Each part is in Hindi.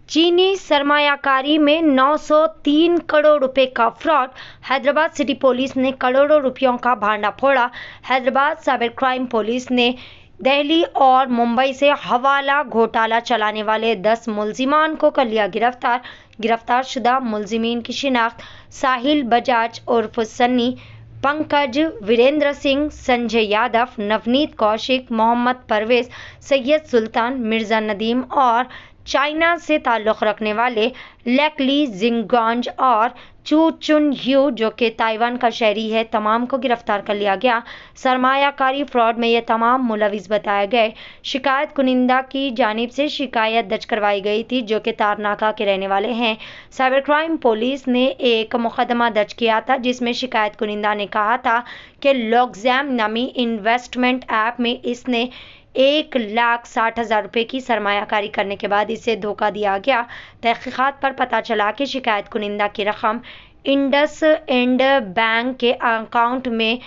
चीनी सरमायाकारी में 903 करोड़ रुपए का फ्रॉड। हैदराबाद सिटी पुलिस ने करोड़ों रुपयों का भांडा फोड़ा। हैदराबाद साइबर क्राइम पुलिस ने दिल्ली और मुंबई से हवाला घोटाला चलाने वाले 10 मुलजिमान को कर लिया गिरफ्तार। गिरफ्तारशुदा मुलजिमीन की शिनाख्त साहिल बजाज उर्फ सन्नी, पंकज, वीरेंद्र सिंह, संजय यादव, नवनीत कौशिक, मोहम्मद परवेज, सैयद सुल्तान, मिर्जा नदीम और चाइना से ताल्लुक़ रखने वाले लेकली जिंगॉन्ज और चू चुन ह्यू जो कि ताइवान का शहरी है, तमाम को गिरफ्तार कर लिया गया। सरमायाकारी फ्रॉड में ये तमाम मुलविस बताए गए। शिकायत कुनिंदा की जानिब से शिकायत दर्ज करवाई गई थी जो कि तारनाका के रहने वाले हैं। साइबर क्राइम पुलिस ने एक मुकदमा दर्ज किया था जिसमें शिकायत कुनिंदा ने कहा था कि लॉक्जैम नामी इन्वेस्टमेंट ऐप में इसने 1,60,000 रुपये की सरमायाकारी करने के बाद इसे धोखा दिया गया। तहकीकात पर पता चला कि शिकायत कुनिंदा की रकम इंडसइंड बैंक के अकाउंट में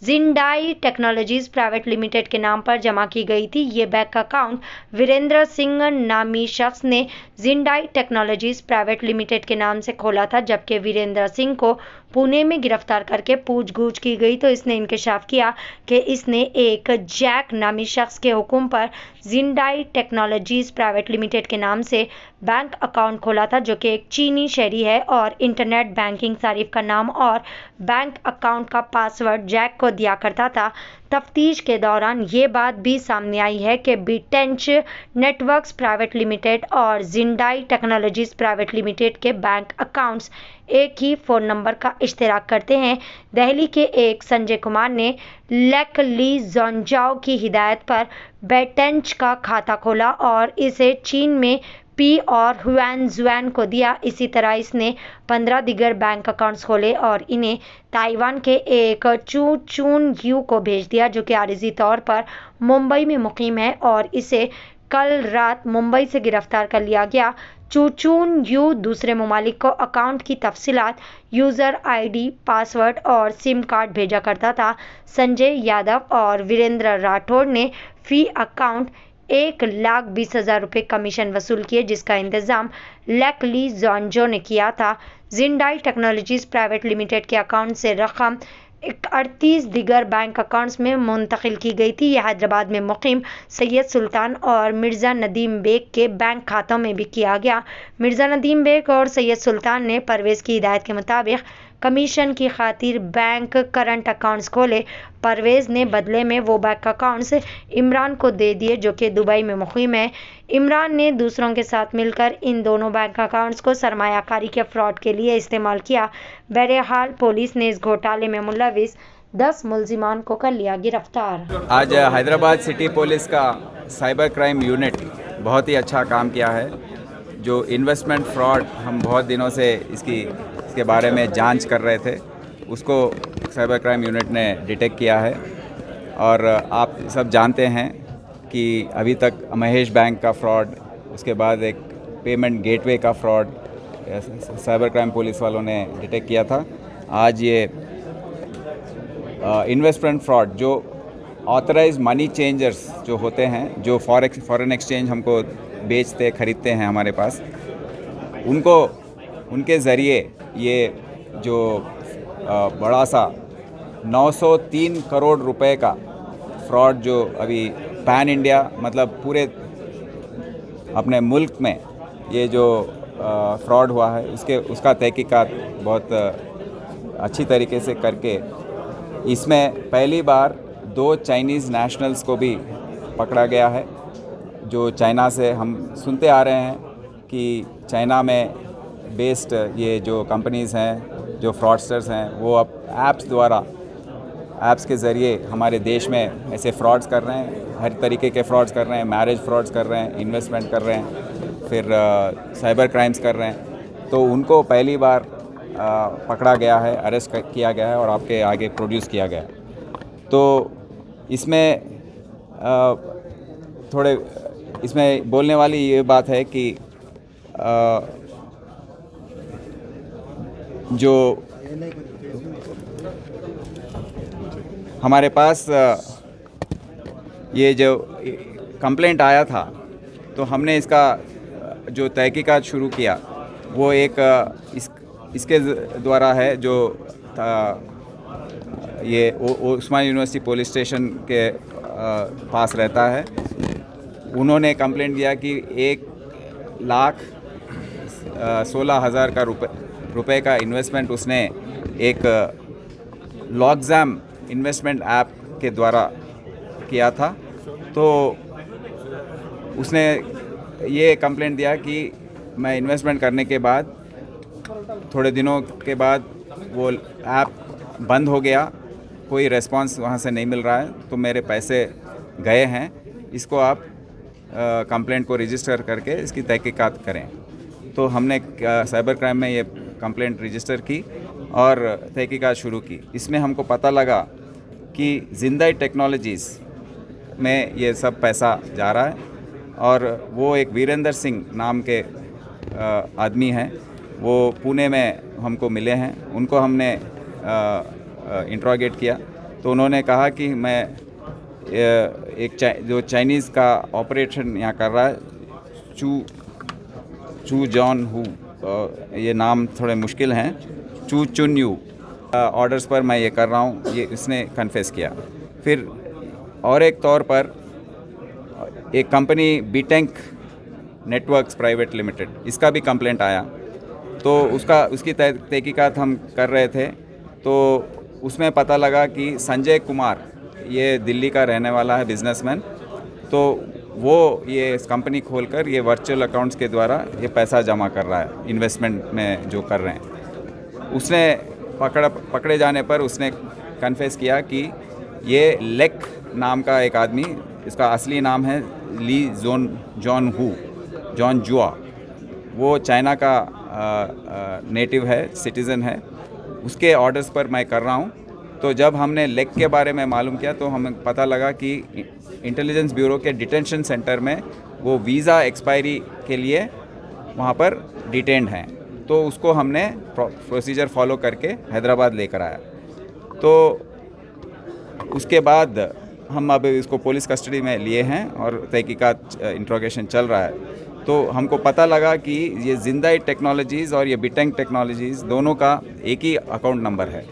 जिंडाई टेक्नोलॉजीज प्राइवेट लिमिटेड के नाम पर जमा की गई थी। ये बैंक अकाउंट वीरेंद्र सिंह नामी शख्स ने जिंडाई टेक्नोलॉजीज प्राइवेट लिमिटेड के नाम से खोला था, जबकि वीरेंद्र सिंह को पुणे में गिरफ्तार करके पूछगछ की गई तो इसने इंकशाफ किया कि इसने एक जैक नामी शख्स के हुक्म पर जिंडाई टेक्नोलॉजीज प्राइवेट लिमिटेड के नाम से बैंक अकाउंट खोला था जो कि एक चीनी शहरी है और इंटरनेट बैंकिंग सारिफ का नाम और बैंक अकाउंट का पासवर्ड जैक को दिया करता था। तफ्तीश के दौरान ये बात भी सामने आई है कि बीटेंच नेटवर्क्स प्राइवेट लिमिटेड और जिंडाई टेक्नोलॉजीज प्राइवेट लिमिटेड के बैंक अकाउंट्स एक ही फ़ोन नंबर का इश्तिराक करते हैं। दिल्ली के एक संजय कुमार ने लेकली जोंजाओ की हिदायत पर बेटेंच का खाता खोला और इसे चीन में पी और हुआनजुआन को दिया। इसी तरह इसने 15 दिगर बैंक अकाउंट्स खोले और इन्हें ताइवान के एक चू चून यू को भेज दिया जो कि आरिजी तौर पर मुंबई में मुकीम है और इसे कल रात मुंबई से गिरफ्तार कर लिया गया। चूचून यू दूसरे ममालिक को अकाउंट की तफसीलात, यूज़र आईडी, पासवर्ड और सिम कार्ड भेजा करता था। संजय यादव और वीरेंद्र राठौड़ ने फी अकाउंट 1,20,000 रुपये कमीशन वसूल किए जिसका इंतज़ाम लेकली जोंजो ने किया था। जिंडाई टेक्नोलॉजीज प्राइवेट लिमिटेड के अकाउंट से रकम 38 दिगर बैंक अकाउंट्स में मुंतकिल की गई थी। यह हैदराबाद में मुकीम सैयद सुल्तान और मिर्ज़ा नदीम बेग के बैंक खातों में भी किया गया। मिर्ज़ा नदीम बेग और सैयद सुल्तान ने परवेज़ की हिदायत के मुताबिक कमीशन की खातिर बैंक करंट अकाउंट्स खोले। परवेज़ ने बदले में वो बैंक अकाउंट्स इमरान को दे दिए जो कि दुबई में मुकीम है। इमरान ने दूसरों के साथ मिलकर इन दोनों बैंक अकाउंट्स को सरमायाकारी के फ्रॉड के लिए इस्तेमाल किया। बहरहाल पुलिस ने इस घोटाले में मुलविस 10 मुलजिमान को कर लिया गिरफ्तार। आज हैदराबाद सिटी पुलिस का साइबर क्राइम यूनिट बहुत ही अच्छा काम किया है। जो इन्वेस्टमेंट फ्रॉड हम बहुत दिनों से इसके बारे में जांच कर रहे थे, उसको साइबर क्राइम यूनिट ने डिटेक्ट किया है। और आप सब जानते हैं कि अभी तक महेश बैंक का फ्रॉड, उसके बाद एक पेमेंट गेटवे का फ्रॉड साइबर क्राइम पुलिस वालों ने डिटेक्ट किया था। आज ये इन्वेस्टमेंट फ्रॉड जो ऑथराइज मनी चेंजर्स जो होते हैं, जो फॉरेन एक्सचेंज हमको बेचते ख़रीदते हैं हमारे पास, उनके ज़रिए ये जो बड़ा सा 903 करोड़ रुपए का फ्रॉड जो अभी पैन इंडिया मतलब पूरे अपने मुल्क में ये जो फ्रॉड हुआ है उसका तहकीकात बहुत अच्छी तरीके से करके इसमें पहली बार 2 चाइनीज़ नेशनल्स को भी पकड़ा गया है। जो चाइना से हम सुनते आ रहे हैं कि चाइना में बेस्ड ये जो कंपनीज़ हैं, जो फ्रॉडस्टर्स हैं, वो अब ऐप्स के ज़रिए हमारे देश में ऐसे फ्रॉड्स कर रहे हैं, हर तरीके के फ्रॉड्स कर रहे हैं, मैरिज फ्रॉड्स कर रहे हैं, इन्वेस्टमेंट कर रहे हैं, फिर साइबर क्राइम्स कर रहे हैं। तो उनको पहली बार पकड़ा गया है, अरेस्ट किया गया है और आपके आगे प्रोड्यूस किया गया है। तो इसमें बोलने वाली ये बात है कि जो हमारे पास ये जो कंप्लेंट आया था, तो हमने इसका जो तहकीकात शुरू किया वो एक इसके द्वारा है जो ये उस्मान यूनिवर्सिटी पुलिस स्टेशन के पास रहता है। उन्होंने कंप्लेंट दिया कि 1,16,000 का रुपए का इन्वेस्टमेंट उसने एक लॉगजैम इन्वेस्टमेंट ऐप के द्वारा किया था। तो उसने ये कंप्लेंट दिया कि मैं इन्वेस्टमेंट करने के बाद थोड़े दिनों के बाद वो ऐप बंद हो गया, कोई रेस्पॉन्स वहाँ से नहीं मिल रहा है, तो मेरे पैसे गए हैं। इसको आप कंप्लेंट को रजिस्टर करके इसकी तहकीकात करें। तो हमने साइबर क्राइम में ये कंप्लेंट रजिस्टर की और तहकीकात शुरू की। इसमें हमको पता लगा कि जिंदाई टेक्नोलॉजीज़ में ये सब पैसा जा रहा है और वो एक वीरेंद्र सिंह नाम के आदमी हैं, वो पुणे में हमको मिले हैं। उनको हमने इंट्रोगेट किया तो उन्होंने कहा कि मैं एक जो चाइनीज़ का ऑपरेशन यहाँ कर रहा है, चू जॉन हू, ये नाम थोड़े मुश्किल हैं, चू चुन यू ऑर्डर्स पर मैं ये कर रहा हूँ, ये इसने कन्फेस किया। फिर और एक तौर पर एक कंपनी बीटेंक नेटवर्क्स प्राइवेट लिमिटेड, इसका भी कंप्लेंट आया। तो उसकी तहकीकात हम कर रहे थे तो उसमें पता लगा कि संजय कुमार, ये दिल्ली का रहने वाला है, बिजनेसमैन, तो वो ये कंपनी खोलकर ये वर्चुअल अकाउंट्स के द्वारा ये पैसा जमा कर रहा है, इन्वेस्टमेंट में जो कर रहे हैं। उसने पकड़े जाने पर उसने कन्फेस किया कि ये लेक नाम का एक आदमी, इसका असली नाम है ली जॉन जुआ, वो चाइना का नेटिव है, सिटीज़न है, उसके ऑर्डर्स पर मैं कर रहा हूँ। तो जब हमने लेक के बारे में मालूम किया तो हमें पता लगा कि इंटेलिजेंस ब्यूरो के डिटेंशन सेंटर में वो वीज़ा एक्सपायरी के लिए वहाँ पर डिटेंड हैं। तो उसको हमने प्रोसीजर फॉलो करके हैदराबाद लेकर आया। तो उसके बाद हम अब इसको पुलिस कस्टडी में लिए हैं और तहकीकात इंट्रोगेशन चल रहा है। तो हमको पता लगा कि ये जिंदाई टेक्नोलॉजीज़ और ये बीटेंक टेक्नोलॉजीज़ दोनों का एक ही अकाउंट नंबर है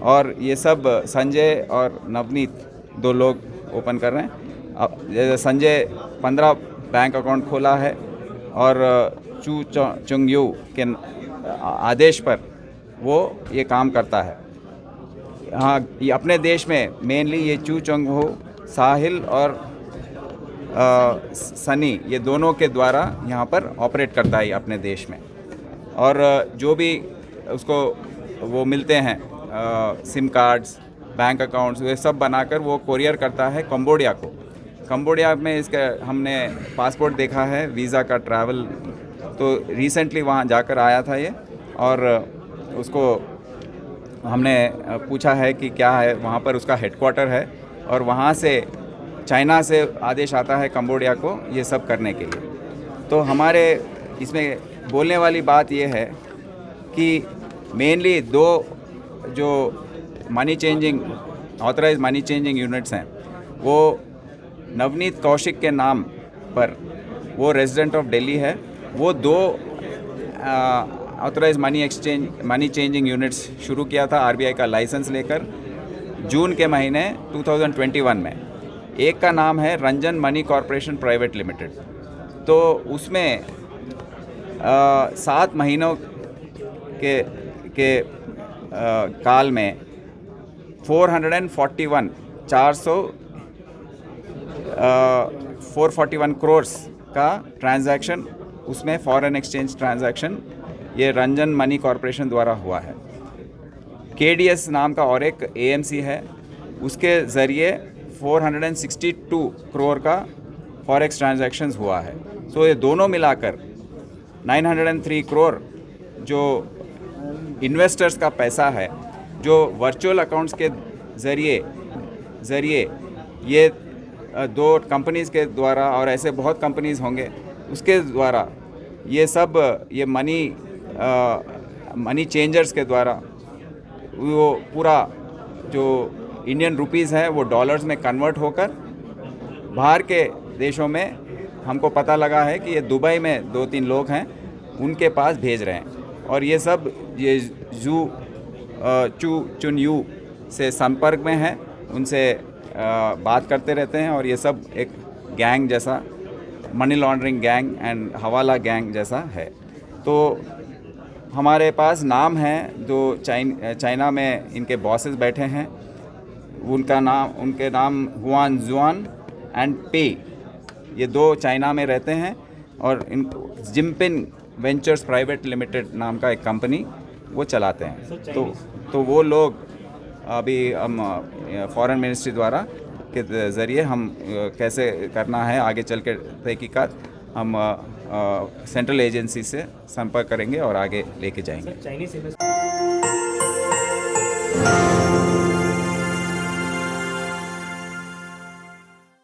और ये सब संजय और नवनीत, दो लोग ओपन कर रहे हैं। अब जैसे संजय 15 बैंक अकाउंट खोला है और चू चुंग यू के आदेश पर वो ये काम करता है। हाँ, ये अपने देश में मेनली ये चू चुंग हो, साहिल और सनी, ये दोनों के द्वारा यहाँ पर ऑपरेट करता है अपने देश में। और जो भी उसको वो मिलते हैं सिम कार्ड्स, बैंक अकाउंट्स, ये सब बनाकर वो कोरियर करता है कंबोडिया को। कंबोडिया में इसका हमने पासपोर्ट देखा है, वीज़ा का ट्रैवल, तो रिसेंटली वहाँ जाकर आया था ये, और उसको हमने पूछा है कि क्या है, वहाँ पर उसका हेडक्वार्टर है और वहाँ से चाइना से आदेश आता है कंबोडिया को ये सब करने के लिए। तो हमारे इसमें बोलने वाली बात ये है कि मेनली दो जो money changing authorise money changing units हैं, वो नवनीत कौशिक के नाम पर, वो रेजिडेंट ऑफ दिल्ली है, वो दो ऑथराइज मनी चेंजिंग यूनिट्स शुरू किया था आरबीआई का लाइसेंस लेकर जून के महीने 2021 में। एक का नाम है Ranjan money corporation private limited. तो उसमें 7 महीनों के काल में 441 करोड़ का ट्रांजैक्शन, उसमें फॉरेन एक्सचेंज ट्रांजैक्शन ये रंजन मनी कॉरपोरेशन द्वारा हुआ है। केडीएस नाम का और एक एएमसी है, उसके ज़रिए 462 करोड़ का फॉरेक्स ट्रांजैक्शंस हुआ है। सो ये दोनों मिलाकर 903 करोड़ जो इन्वेस्टर्स का पैसा है, जो वर्चुअल अकाउंट्स के ज़रिए ये दो कंपनीज़ के द्वारा, और ऐसे बहुत कंपनीज़ होंगे उसके द्वारा, ये सब ये मनी चेंजर्स के द्वारा वो पूरा जो इंडियन रुपीज़ है वो डॉलर्स में कन्वर्ट होकर बाहर के देशों में हमको पता लगा है कि ये दुबई में 2-3 लोग हैं, उनके पास भेज रहे हैं। और ये सब ये चू चुनयू से संपर्क में हैं, उनसे बात करते रहते हैं। और ये सब एक गैंग जैसा, मनी लॉन्ड्रिंग गैंग एंड हवाला गैंग जैसा है। तो हमारे पास नाम है जो चाइना में इनके बॉसेस बैठे हैं, उनके नाम हुआन जुआन एंड पे, ये 2 चाइना में रहते हैं। और इन जिमपिन वेंचर्स प्राइवेट लिमिटेड नाम का एक कंपनी वो चलाते हैं। तो वो लोग अभी हम फॉरेन मिनिस्ट्री द्वारा के ज़रिए हम कैसे करना है आगे चल के तहकीकात हम सेंट्रल एजेंसी से संपर्क करेंगे और आगे लेके जाएंगे।